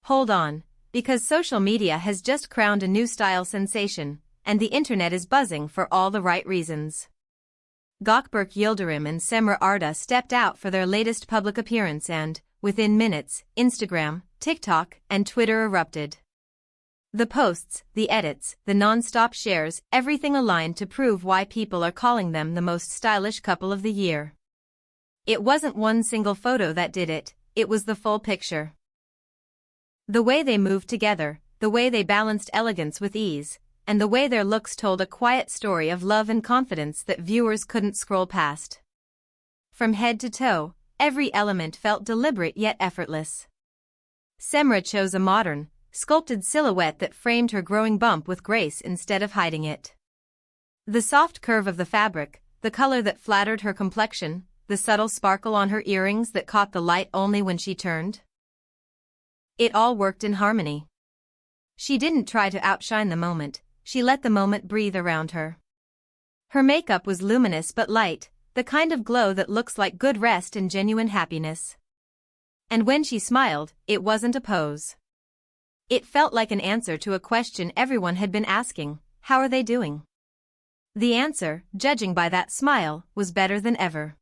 hold on, because social media has just crowned a new style sensation, and the internet is buzzing for all the right reasons. Gökberk Yıldırım and Cemre Arda stepped out for their latest public appearance and, within minutes, Instagram, TikTok, and Twitter erupted. The posts, the edits, the non-stop shares, everything aligned to prove why people are calling them the most stylish couple of the year. It wasn't one single photo that did it, it was the full picture. The way they moved together, the way they balanced elegance with ease, and the way their looks told a quiet story of love and confidence that viewers couldn't scroll past. From head to toe, every element felt deliberate yet effortless. Cemre chose a modern, sculpted silhouette that framed her growing bump with grace instead of hiding it. The soft curve of the fabric, the color that flattered her complexion, the subtle sparkle on her earrings that caught the light only when she turned. It all worked in harmony. She didn't try to outshine the moment, she let the moment breathe around her. Her makeup was luminous but light, the kind of glow that looks like good rest and genuine happiness. And when she smiled, it wasn't a pose. It felt like an answer to a question everyone had been asking: how are they doing? The answer, judging by that smile, was better than ever.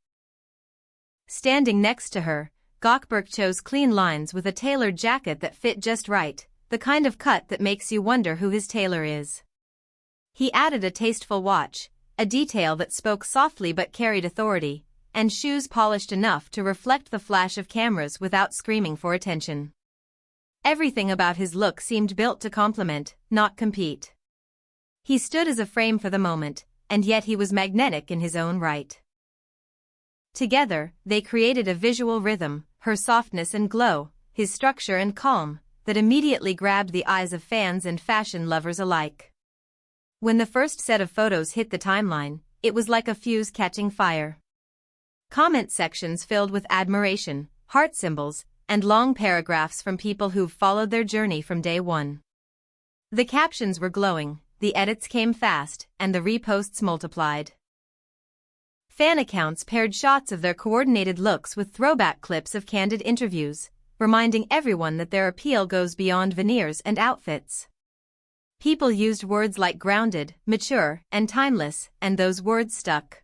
Standing next to her, Gökberk chose clean lines with a tailored jacket that fit just right, the kind of cut that makes you wonder who his tailor is. He added a tasteful watch, a detail that spoke softly but carried authority, and shoes polished enough to reflect the flash of cameras without screaming for attention. Everything about his look seemed built to complement, not compete. He stood as a frame for the moment, and yet he was magnetic in his own right. Together, they created a visual rhythm, her softness and glow, his structure and calm, that immediately grabbed the eyes of fans and fashion lovers alike. When the first set of photos hit the timeline, it was like a fuse catching fire. Comment sections filled with admiration, heart symbols, and long paragraphs from people who've followed their journey from day one. The captions were glowing, the edits came fast, and the reposts multiplied. Fan accounts paired shots of their coordinated looks with throwback clips of candid interviews, reminding everyone that their appeal goes beyond veneers and outfits. People used words like grounded, mature, and timeless, and those words stuck.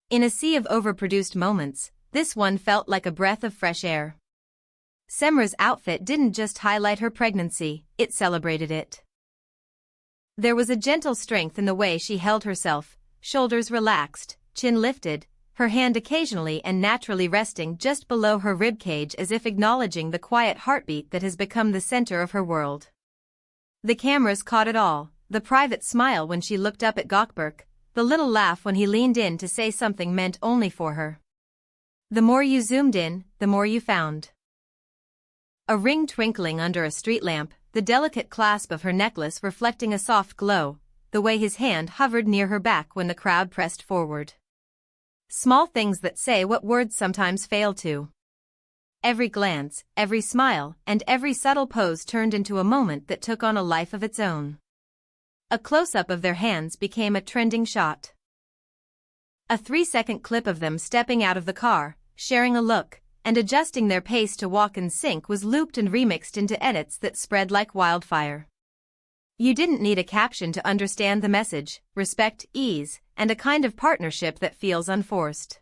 In a sea of overproduced moments, this one felt like a breath of fresh air. Cemre's outfit didn't just highlight her pregnancy, it celebrated it. There was a gentle strength in the way she held herself, shoulders relaxed, chin lifted, her hand occasionally and naturally resting just below her ribcage as if acknowledging the quiet heartbeat that has become the center of her world. The cameras caught it all, the private smile when she looked up at Gökberk, the little laugh when he leaned in to say something meant only for her. The more you zoomed in, the more you found. A ring twinkling under a street lamp, the delicate clasp of her necklace reflecting a soft glow, the way his hand hovered near her back when the crowd pressed forward. Small things that say what words sometimes fail to. Every glance, every smile, and every subtle pose turned into a moment that took on a life of its own. A close-up of their hands became a trending shot. A 3-second clip of them stepping out of the car, sharing a look, and adjusting their pace to walk in sync was looped and remixed into edits that spread like wildfire. You didn't need a caption to understand the message: respect, ease, and a kind of partnership that feels unforced.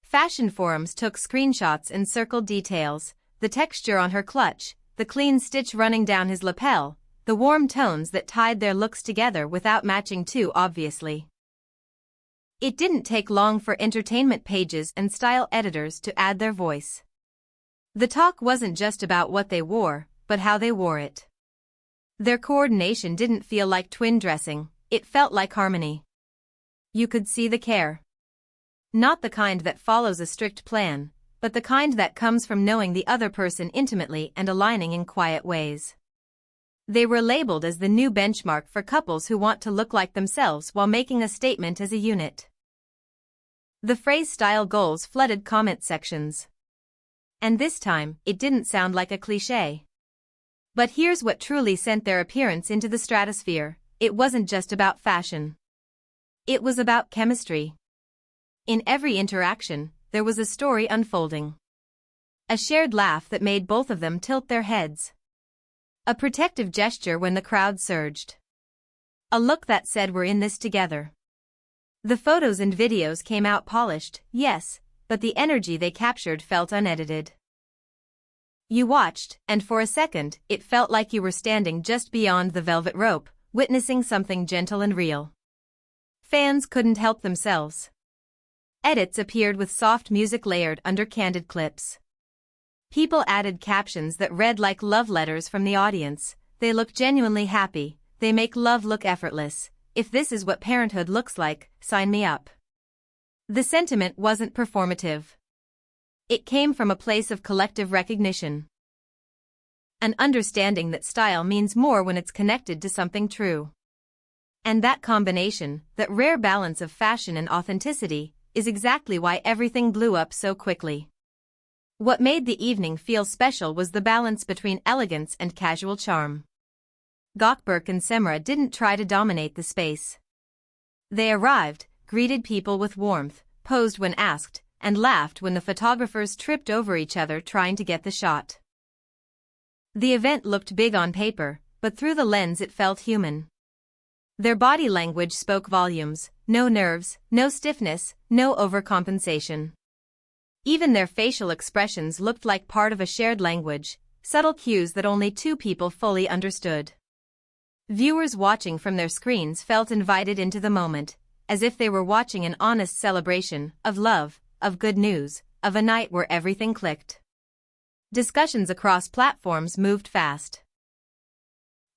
Fashion forums took screenshots and circled details, the texture on her clutch, the clean stitch running down his lapel, the warm tones that tied their looks together without matching too obviously. It didn't take long for entertainment pages and style editors to add their voice. The talk wasn't just about what they wore, but how they wore it. Their coordination didn't feel like twin dressing, it felt like harmony. You could see the care. Not the kind that follows a strict plan, but the kind that comes from knowing the other person intimately and aligning in quiet ways. They were labeled as the new benchmark for couples who want to look like themselves while making a statement as a unit. The phrase "style goals" flooded comment sections. And this time, it didn't sound like a cliché. But here's what truly sent their appearance into the stratosphere: it wasn't just about fashion. It was about chemistry. In every interaction, there was a story unfolding. A shared laugh that made both of them tilt their heads, A protective gesture when the crowd surged. A look that said we're in this together. The photos and videos came out polished, yes, but the energy they captured felt unedited. You watched, and for a second, it felt like you were standing just beyond the velvet rope, witnessing something gentle and real. Fans couldn't help themselves. Edits appeared with soft music layered under candid clips. People added captions that read like love letters from the audience. They look genuinely happy, they make love look effortless. If this is what parenthood looks like, sign me up. The sentiment wasn't performative. It came from a place of collective recognition. An understanding that style means more when it's connected to something true. And that combination, that rare balance of fashion and authenticity, is exactly why everything blew up so quickly. What made the evening feel special was the balance between elegance and casual charm. Gökberk and Cemre didn't try to dominate the space. They arrived, greeted people with warmth, posed when asked, and laughed when the photographers tripped over each other trying to get the shot. The event looked big on paper, but through the lens it felt human. Their body language spoke volumes, no nerves, no stiffness, no overcompensation. Even their facial expressions looked like part of a shared language, subtle cues that only two people fully understood. Viewers watching from their screens felt invited into the moment, as if they were watching an honest celebration of love, of good news, of a night where everything clicked. Discussions across platforms moved fast.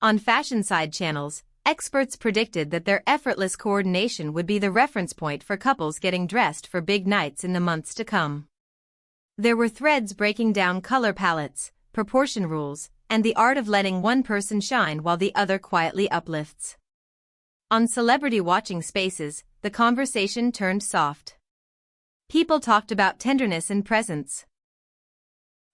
On fashion side channels, experts predicted that their effortless coordination would be the reference point for couples getting dressed for big nights in the months to come. There were threads breaking down color palettes, proportion rules, and the art of letting one person shine while the other quietly uplifts. On celebrity watching spaces, the conversation turned soft. People talked about tenderness and presence.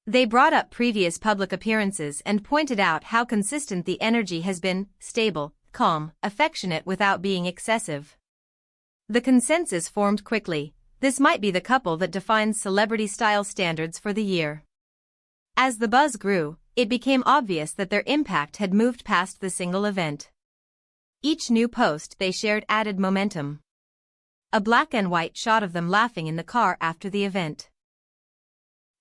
They brought up previous public appearances and pointed out how consistent the energy has been, stable, calm, affectionate without being excessive. The consensus formed quickly. This might be the couple that defines celebrity style standards for the year. As the buzz grew, it became obvious that their impact had moved past the single event. Each new post they shared added momentum. A black and white shot of them laughing in the car after the event.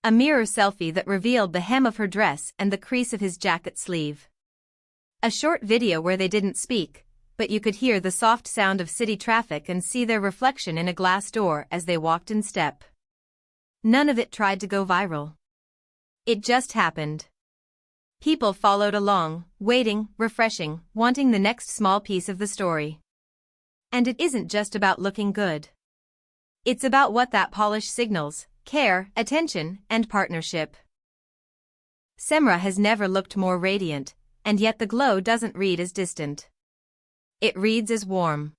A mirror selfie that revealed the hem of her dress and the crease of his jacket sleeve. A short video where they didn't speak, but you could hear the soft sound of city traffic and see their reflection in a glass door as they walked in step. None of it tried to go viral. It just happened. People followed along, waiting, refreshing, wanting the next small piece of the story. And it isn't just about looking good. It's about what that polish signals: care, attention, and partnership. Cemre has never looked more radiant, and yet the glow doesn't read as distant. It reads as warm.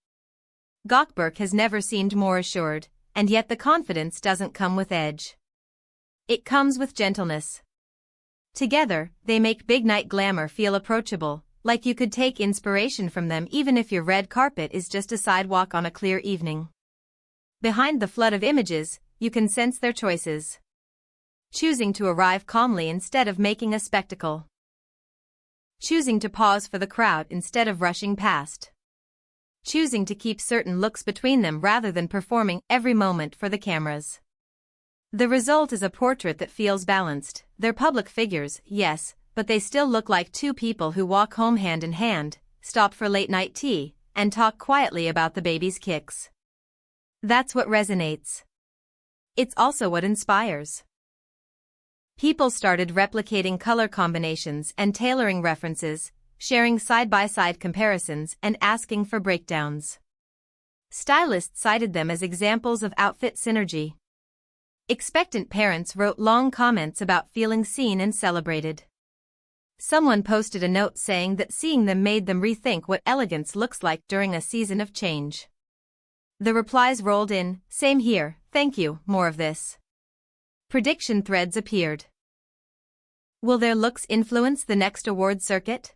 Gökberk has never seemed more assured, and yet the confidence doesn't come with edge. It comes with gentleness. Together, they make big night glamour feel approachable, like you could take inspiration from them even if your red carpet is just a sidewalk on a clear evening. Behind the flood of images, you can sense their choices. Choosing to arrive calmly instead of making a spectacle. Choosing to pause for the crowd instead of rushing past. Choosing to keep certain looks between them rather than performing every moment for the cameras. The result is a portrait that feels balanced. They're public figures, yes, but they still look like two people who walk home hand in hand, stop for late-night tea, and talk quietly about the baby's kicks. That's what resonates. It's also what inspires. People started replicating color combinations and tailoring references, sharing side-by-side comparisons and asking for breakdowns. Stylists cited them as examples of outfit synergy. Expectant parents wrote long comments about feeling seen and celebrated. Someone posted a note saying that seeing them made them rethink what elegance looks like during a season of change. The replies rolled in: "Same here, thank you, more of this." Prediction threads appeared. Will their looks influence the next award circuit?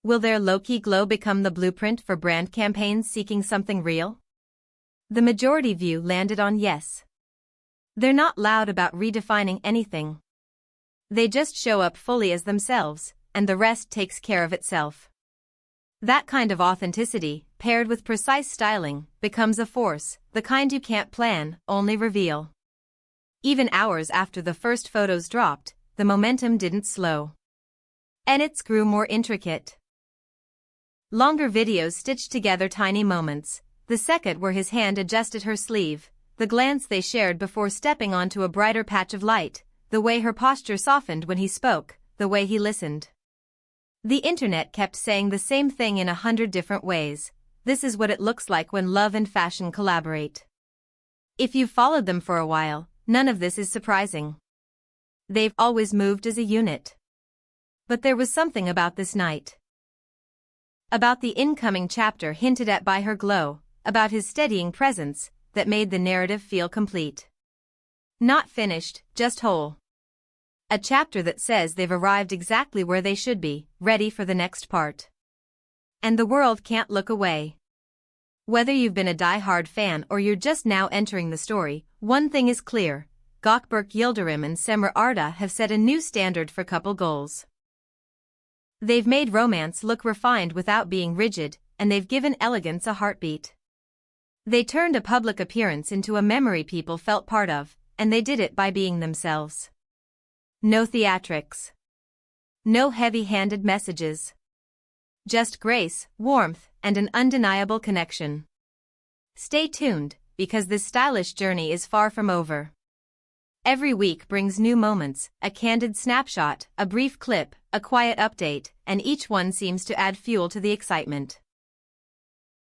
Will their low-key glow become the blueprint for brand campaigns seeking something real? The majority view landed on yes. They're not loud about redefining anything. They just show up fully as themselves, and the rest takes care of itself. That kind of authenticity, paired with precise styling, becomes a force, the kind you can't plan, only reveal. Even hours after the first photos dropped, the momentum didn't slow. Edits grew more intricate. Longer videos stitched together tiny moments, the second where his hand adjusted her sleeve, the glance they shared before stepping onto a brighter patch of light, the way her posture softened when he spoke, the way he listened. The internet kept saying the same thing in 100 different ways. This is what it looks like when love and fashion collaborate. If you've followed them for a while, none of this is surprising. They've always moved as a unit. But there was something about this night. About the incoming chapter hinted at by her glow, about his steadying presence, that made the narrative feel complete. Not finished, just whole. A chapter that says they've arrived exactly where they should be, ready for the next part. And the world can't look away. Whether you've been a die-hard fan or you're just now entering the story, one thing is clear: Gökberk Yıldırım and Cemre Arda have set a new standard for couple goals. They've made romance look refined without being rigid, and they've given elegance a heartbeat. They turned a public appearance into a memory people felt part of, and they did it by being themselves. No theatrics. No heavy-handed messages. Just grace, warmth, and an undeniable connection. Stay tuned, because this stylish journey is far from over. Every week brings new moments, a candid snapshot, a brief clip, a quiet update, and each one seems to add fuel to the excitement.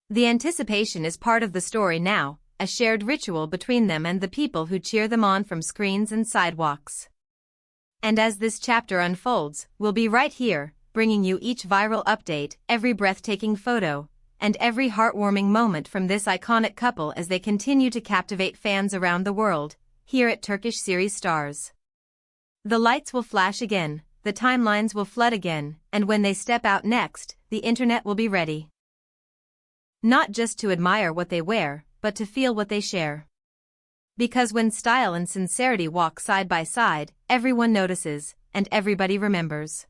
The anticipation is part of the story now, a shared ritual between them and the people who cheer them on from screens and sidewalks. And as this chapter unfolds, we'll be right here, bringing you each viral update, every breathtaking photo, and every heartwarming moment from this iconic couple as they continue to captivate fans around the world, here at Turkish Series Stars. The lights will flash again, the timelines will flood again, and when they step out next, the internet will be ready. Not just to admire what they wear, but to feel what they share. Because when style and sincerity walk side by side, everyone notices, and everybody remembers.